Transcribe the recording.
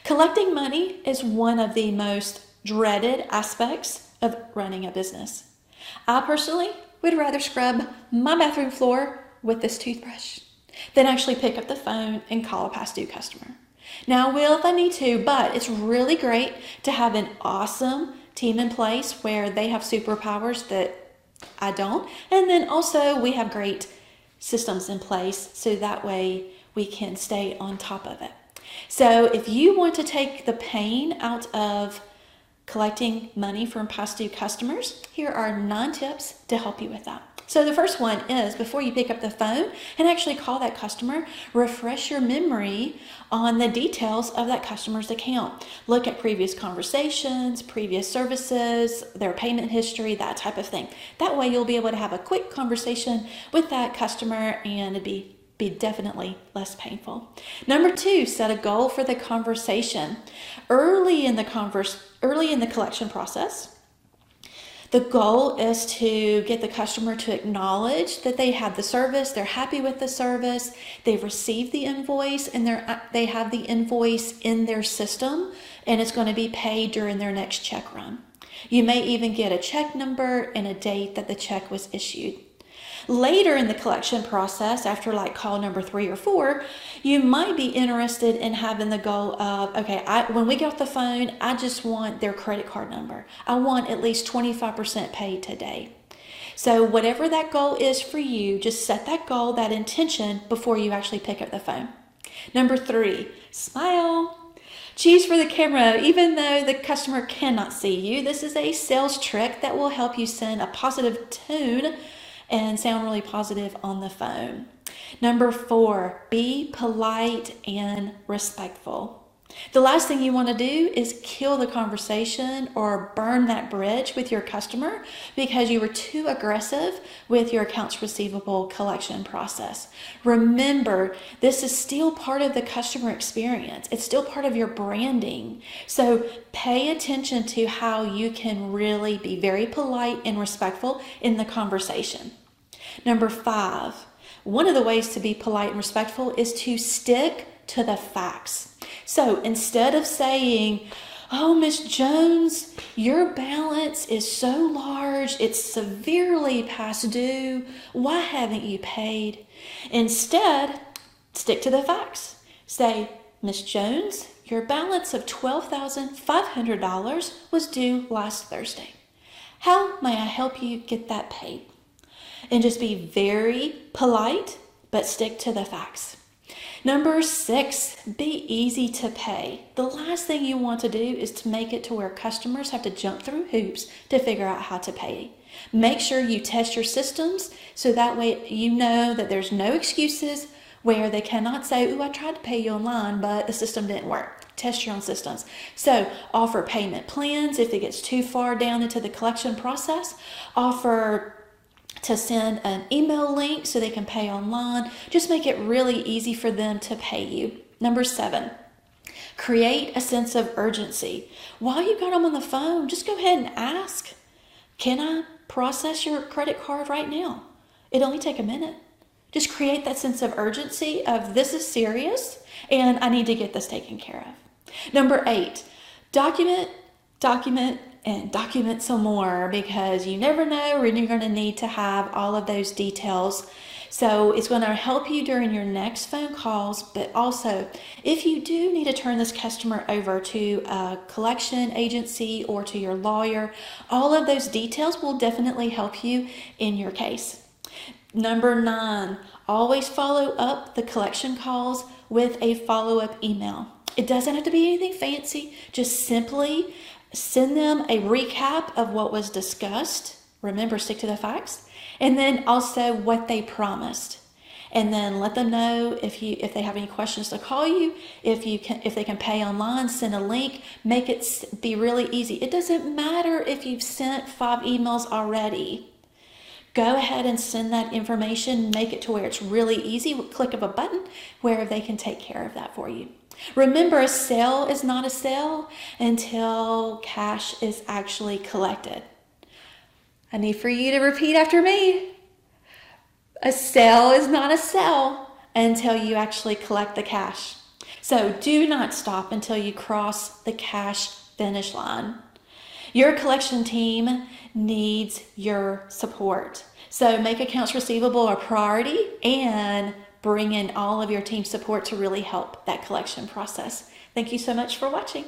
Collecting money is one of the most dreaded aspects of running a business. I personally would rather scrub my bathroom floor with this toothbrush than actually pick up the phone and call a past due customer. Now, I will if I need to, but it's really great to have an awesome team in place where they have superpowers that I don't. And then also we have great systems in place so that way we can stay on top of it. So if you want to take the pain out of collecting money from past due customers, here are 9 tips to help you with that. So the first one is, before you pick up the phone and actually call that customer, refresh your memory on the details of that customer's account. Look at previous conversations, previous services, their payment history, that type of thing. That way you'll be able to have a quick conversation with that customer and it'd be definitely less painful. Number 2, set a goal for the conversation. Early in the collection process, the goal is to get the customer to acknowledge that they have the service, they're happy with the service, they've received the invoice, and they have the invoice in their system, and it's going to be paid during their next check run. You may even get a check number and a date that the check was issued. Later in the collection process, after like call number 3 or 4, you might be interested in having the goal of, okay, when we get off the phone, I just want their credit card number. I want at least 25% paid today. So whatever that goal is for you, just set that goal, that intention before you actually pick up the phone. Number 3, smile. Cheese for the camera. Even though the customer cannot see you, this is a sales trick that will help you send a positive tone and sound really positive on the phone. Number 4, be polite and respectful. The last thing you want to do is kill the conversation or burn that bridge with your customer because you were too aggressive with your accounts receivable collection process. Remember, this is still part of the customer experience. It's still part of your branding. So pay attention to how you can really be very polite and respectful in the conversation. Number 5, one of the ways to be polite and respectful is to stick to the facts. So instead of saying, oh, Miss Jones, your balance is so large, it's severely past due, why haven't you paid? Instead, stick to the facts. Say, Miss Jones, your balance of $12,500 was due last Thursday. How may I help you get that paid? And just be very polite, but stick to the facts. Number 6, be easy to pay. The last thing you want to do is to make it to where customers have to jump through hoops to figure out how to pay. Make sure you test your systems so that way you know that there's no excuses where they cannot say, ooh, I tried to pay you online, but the system didn't work. Test your own systems. So offer payment plans if it gets too far down into the collection process. Offer to send an email link so they can pay online. Just make it really easy for them to pay you. Number 7, create a sense of urgency. While you got them on the phone, just go ahead and ask, can I process your credit card right now? It'll only take a minute. Just create that sense of urgency of this is serious and I need to get this taken care of. Number 8, document, and document some more because you never know when you're going to need to have all of those details. So it's going to help you during your next phone calls, but also if you do need to turn this customer over to a collection agency or to your lawyer, all of those details will definitely help you in your case. Number 9, always follow up the collection calls with a follow-up email. It doesn't have to be anything fancy, just simply send them a recap of what was discussed. Remember, stick to the facts. And then also what they promised. And then let them know if they have any questions to call you. If they can pay online, send a link. Make it be really easy. It doesn't matter if you've sent 5 emails already. Go ahead and send that information. Make it to where it's really easy. Click of a button where they can take care of that for you. Remember, a sale is not a sale until cash is actually collected. I need for you to repeat after me. A sale is not a sale until you actually collect the cash. So do not stop until you cross the cash finish line. Your collection team needs your support. So make accounts receivable a priority and bring in all of your team support to really help that collection process. Thank you so much for watching.